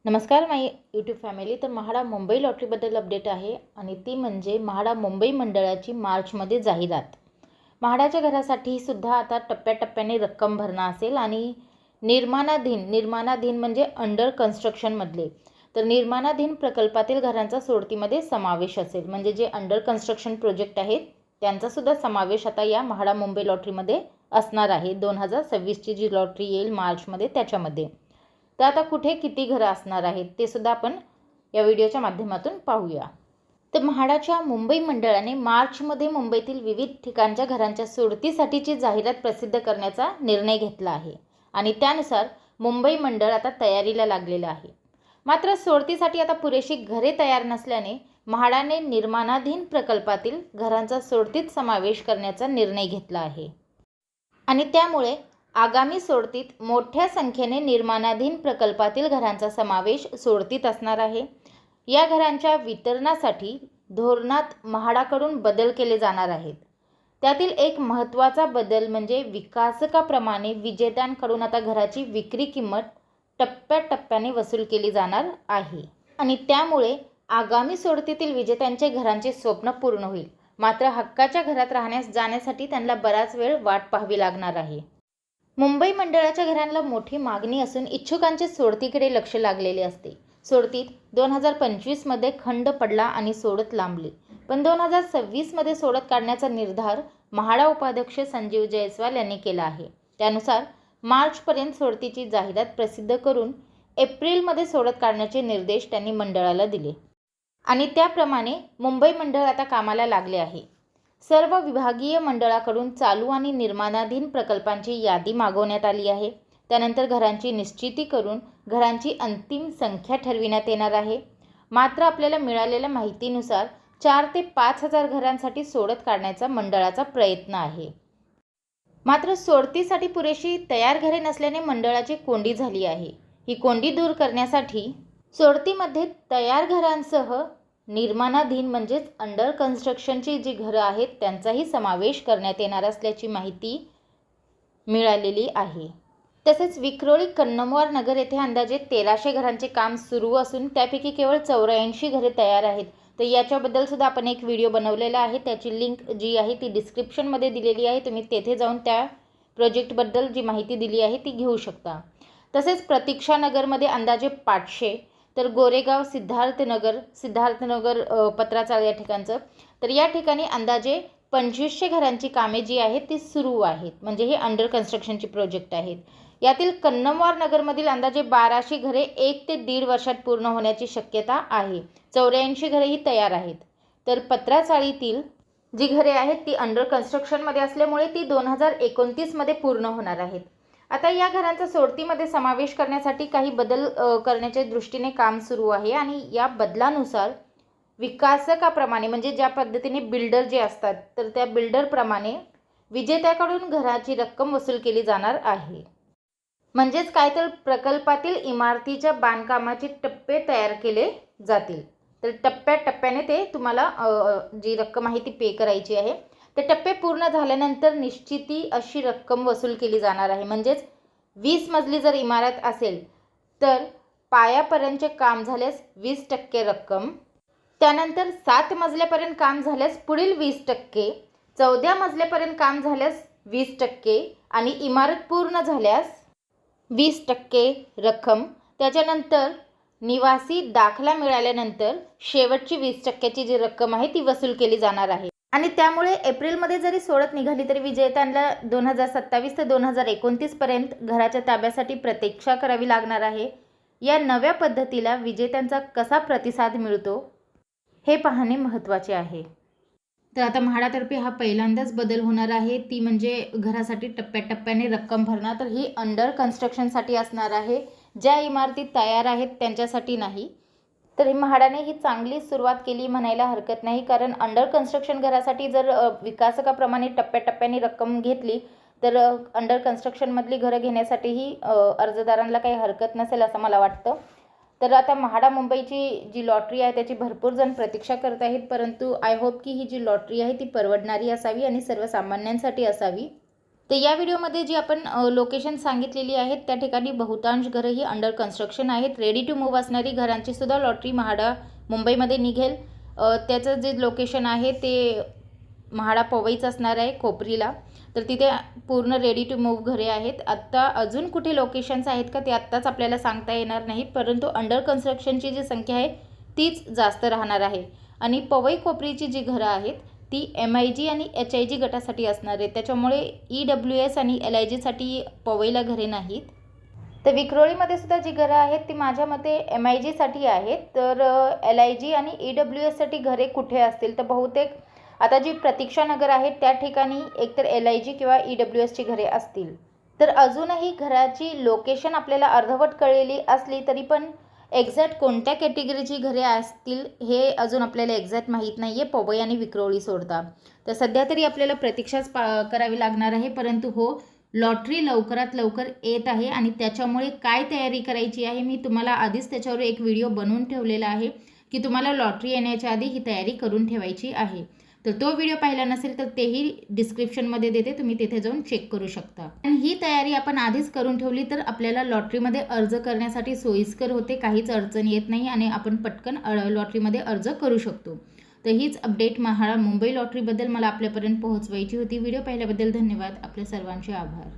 नमस्कार माय YouTube family. तर MHADA Mumbai लॉटरीबद्दल update आहे आणि ती म्हणजे म्हाडा मुंबई मंडळाची मार्चमध्ये जाहिरात. म्हाडाच्या घरासाठी सुद्धा आता टप्प्याटप्प्याने रक्कम भरणं असेल आणि निर्माणाधीन म्हणजे अंडर कन्स्ट्रक्शनमधले तर निर्माणाधीन प्रकल्पातील घरांचा सोडतीमध्ये समावेश असेल. म्हणजे जे अंडर कन्स्ट्रक्शन प्रोजेक्ट आहेत त्यांचासुद्धा समावेश आता या म्हाडा मुंबई लॉटरीमध्ये असणार आहे. 2026ची जी लॉटरी येईल मार्चमध्ये त्याच्यामध्ये. तर आता कुठे किती घरं असणार आहेत ते सुद्धा आपण या व्हिडिओच्या माध्यमातून पाहूया. तर म्हाडाच्या मुंबई मंडळाने मार्चमध्ये मुंबईतील विविध ठिकाणच्या घरांच्या सोडतीसाठीची जाहिरात प्रसिद्ध करण्याचा निर्णय घेतला आहे आणि त्यानुसार मुंबई मंडळ आता तयारीला लागलेलं आहे. मात्र सोडतीसाठी आता पुरेशी घरे तयार नसल्याने म्हाडाने निर्माणाधीन प्रकल्पातील घरांचा सोडतीत समावेश करण्याचा निर्णय घेतला आहे आणि त्यामुळे आगामी सोडतीत मोठ्या संख्येने निर्माणाधीन प्रकल्पातील घरांचा समावेश सोडतीत असणार आहे. या घरांच्या वितरणासाठी धोरणात म्हाडाकडून बदल केले जाणार आहेत. त्यातील एक महत्त्वाचा बदल म्हणजे विकासकाप्रमाणे विजेत्यांकडून आता घराची विक्री किंमत टप्प्याटप्प्याने वसूल केली जाणार आहे आणि त्यामुळे आगामी सोडतीतील विजेत्यांचे घरांचे स्वप्न पूर्ण होईल. मात्र हक्काच्या घरात राहण्यास जाण्यासाठी त्यांना बराच वेळ वाट पाहावी लागणार आहे. मुंबई मंडळाच्या घरांना मोठी मागणी असून इच्छुकांचे सोडतीकडे लक्ष लागलेले असते. सोडतीत 2025मध्ये खंड पडला आणि सोडत लांबली, पण 2026मध्ये सोडत काढण्याचा निर्धार म्हाडा उपाध्यक्ष संजीव जयस्वाल यांनी केला आहे. त्यानुसार मार्चपर्यंत सोडतीची जाहिरात प्रसिद्ध करून एप्रिलमध्ये सोडत काढण्याचे निर्देश त्यांनी मंडळाला दिले आणि त्याप्रमाणे मुंबई मंडळ आता कामाला लागले आहे. सर्व विभागीय मंडळाकडून चालू आणि निर्माणाधीन प्रकल्पांची यादी मागवण्यात आली आहे. त्यानंतर घरांची निश्चिती करून घरांची अंतिम संख्या ठरविण्यात येणार आहे. मात्र आपल्याला मिळालेल्या माहितीनुसार 4 ते 5 हजार घरांसाठी सोडत काढण्याचा मंडळाचा प्रयत्न आहे. मात्र सोडतीसाठी पुरेशी तयार घरे नसल्याने मंडळाची कोंडी झाली आहे. ही कोंडी दूर करण्यासाठी सोडतीमध्ये तयार घरांसह निर्माणाधीन म्हणजेच अंडर कन्स्ट्रक्शनची जी घरं आहेत त्यांचाही समावेश करण्यात येणार असल्याची माहिती मिळालेली आहे. तसेच विक्रोळी कन्नमवार नगर येथे अंदाजे 1300 घरांचे काम सुरू असून त्यापैकी केवळ 84 घरे तयार आहेत. तर याच्याबद्दल सुद्धा आपण एक व्हिडिओ बनवलेला आहे. त्याची लिंक जी आहे ती डिस्क्रिप्शनमध्ये दिलेली आहे. तुम्ही तेथे जाऊन त्या प्रोजेक्टबद्दल जी माहिती दिली आहे ती घेऊ शकता. तसेच प्रतीक्षानगरमध्ये अंदाजे 500, तर गोरेगाव सिद्धार्थनगर पत्राचाळ या ठिकाणचं तर या ठिकाणी अंदाजे 2500 घरांची कामे जी आहेत ती सुरू आहेत. म्हणजे हे अंडर कन्स्ट्रक्शनची प्रोजेक्ट आहेत. यातील कन्नमवार नगरमधील अंदाजे 1200 घरे 1 ते 1.5 वर्षात पूर्ण होण्याची शक्यता आहे. 84 घरे ही तयार आहेत. तर पत्राचाळीतील जी घरे आहेत ती अंडर कन्स्ट्रक्शनमध्ये असल्यामुळे ती 2029मध्ये पूर्ण होणार आहेत. आता या घरांचा सोडतीमध्ये समावेश करण्यासाठी काही बदल करण्याच्या दृष्टीने काम सुरू आहे आणि या बदलानुसार विकासकाप्रमाणे म्हणजे ज्या पद्धतीने बिल्डर जे असतात तर त्या बिल्डरप्रमाणे विजेत्याकडून घराची रक्कम वसूल केली जाणार आहे. म्हणजेच काय तर प्रकल्पातील इमारतीच्या बांधकामाचे टप्पे तयार केले जातील. तर टप्प्याटप्प्याने ते तुम्हाला जी रक्कम आहे ती पे करायची आहे. ते टप्पे पूर्ण झाल्यानंतर निश्चिती अशी रक्कम वसूल केली जाणार आहे. म्हणजेच 20 मजली जर इमारत असेल तर पायापर्यंतचे काम झाल्यास 20% रक्कम, त्यानंतर 7 मजल्यापर्यंत काम झाल्यास पुढील 20%, 14 मजल्यापर्यंत काम झाल्यास 20% आणि इमारत पूर्ण झाल्यास 20% रक्कम. त्याच्यानंतर निवासी दाखला मिळाल्यानंतर शेवटची 20%ची जी रक्कम आहे ती वसूल केली जाणार आहे. आणि त्यामुळे एप्रिलमध्ये जरी सोडत निघाली तरी विजेत्यांना 2027 ते 2029 पर्यंत घराच्या ताब्यासाठी प्रतीक्षा करावी लागणार आहे. या नव्या पद्धतीला विजेत्यांचा कसा प्रतिसाद मिळतो हे पाहणे महत्त्वाचे आहे. तर आता म्हाडातर्फे हा पहिल्यांदाच बदल होणार आहे, ती म्हणजे घरासाठी टप्प्याटप्प्याने रक्कम भरणं. तर ही अंडर कन्स्ट्रक्शनसाठी असणार आहे, ज्या इमारती तयार आहेत त्यांच्यासाठी नाही. तर म्हाडाने ही चांगली सुरुवात केली म्हणायला हरकत नाही, कारण अंडर कन्स्ट्रक्शन घरासाठी जर विकासकाप्रमाणे टप्प्याटप्प्याने रक्कम घेतली तर अंडर कन्स्ट्रक्शनमधली घरं घेण्यासाठीही अर्जदारांना काही हरकत नसेल असं मला वाटतं. तर आता म्हाडा मुंबईची जी लॉटरी आहे त्याची भरपूर जण प्रतीक्षा करत आहेत, परंतु आय होप की ही जी लॉटरी आहे ती परवडणारी असावी आणि सर्वसामान्यांसाठी असावी. तर या व्हिडिओमध्ये जी आपण लोकेशन सांगितलेली आहेत त्या ठिकाणी बहुतांश घरं ही अंडर कन्स्ट्रक्शन आहेत. रेडी टू मूव्ह असणारी घरांची सुद्धा लॉटरी म्हाडा मुंबईमध्ये निघेल. त्याचं जे लोकेशन आहे ते म्हाडा पवईच असणार आहे, कोपरीला. तर तिथे पूर्ण रेडी टू मूव्ह घरे आहेत. आत्ता अजून कुठे लोकेशन्स आहेत का ते आत्ताच आपल्याला सांगता येणार नाही, परंतु अंडर कन्स्ट्रक्शनची जी संख्या आहे तीच जास्त राहणार आहे. आणि पवई कोपरीची जी घरं आहेत ती MIG आणि HIG गटासाठी असणार आहे. त्याच्यामुळे EWS आणि LIGसाठी पवईला घरे नाहीत. तर विक्रोळीमध्ये सुद्धा जी घरं आहेत ती माझ्या मते MIGसाठी आहेत. तर LIG आणि EWSसाठी घरे कुठे असतील तर बहुतेक आता जी प्रतीक्षानगर आहेत त्या ठिकाणी एकतर LIG किंवा EWSची घरे असतील. तर अजूनही घराची लोकेशन आपल्याला अर्धवट कळलेली असली तरी पण एक्झॅक्ट कोणत्या कॅटेगरीची घरे असतील हे अजून आपल्याला एक्झॅक्ट माहीत नाही आहे, पवई आणि विक्रोळी सोडता. तर सध्या तरी आपल्याला प्रतीक्षाच करावी लागणार आहे. परंतु हो, लॉटरी लवकरात लवकर येत आहे आणि त्याच्यामुळे काय तयारी करायची आहे मी तुम्हाला आधीच त्याच्यावर एक व्हिडिओ बनवून ठेवलेला आहे की तुम्हाला लॉटरी येण्याच्या आधी ही तयारी करून ठेवायची आहे. तर तो व्हिडिओ पाहिला नसेल तर तेही डिस्क्रिप्शनमध्ये देते, तुम्ही तिथे जाऊन चेक करू शकता. आणि ही तयारी आपण आधीच करून ठेवली तर आपल्याला लॉटरीमध्ये अर्ज करण्यासाठी सोयीस्कर होते, काहीच अडचण येत नाही आणि आपण पटकन लॉटरीमध्ये अर्ज करू शकतो. तर हीच अपडेट म्हाडा मुंबई लॉटरीबद्दल मला आपल्यापर्यंत पोहोचवायची होती. व्हिडिओ पाहिल्याबद्दल धन्यवाद. आपल्या सर्वांचे आभार.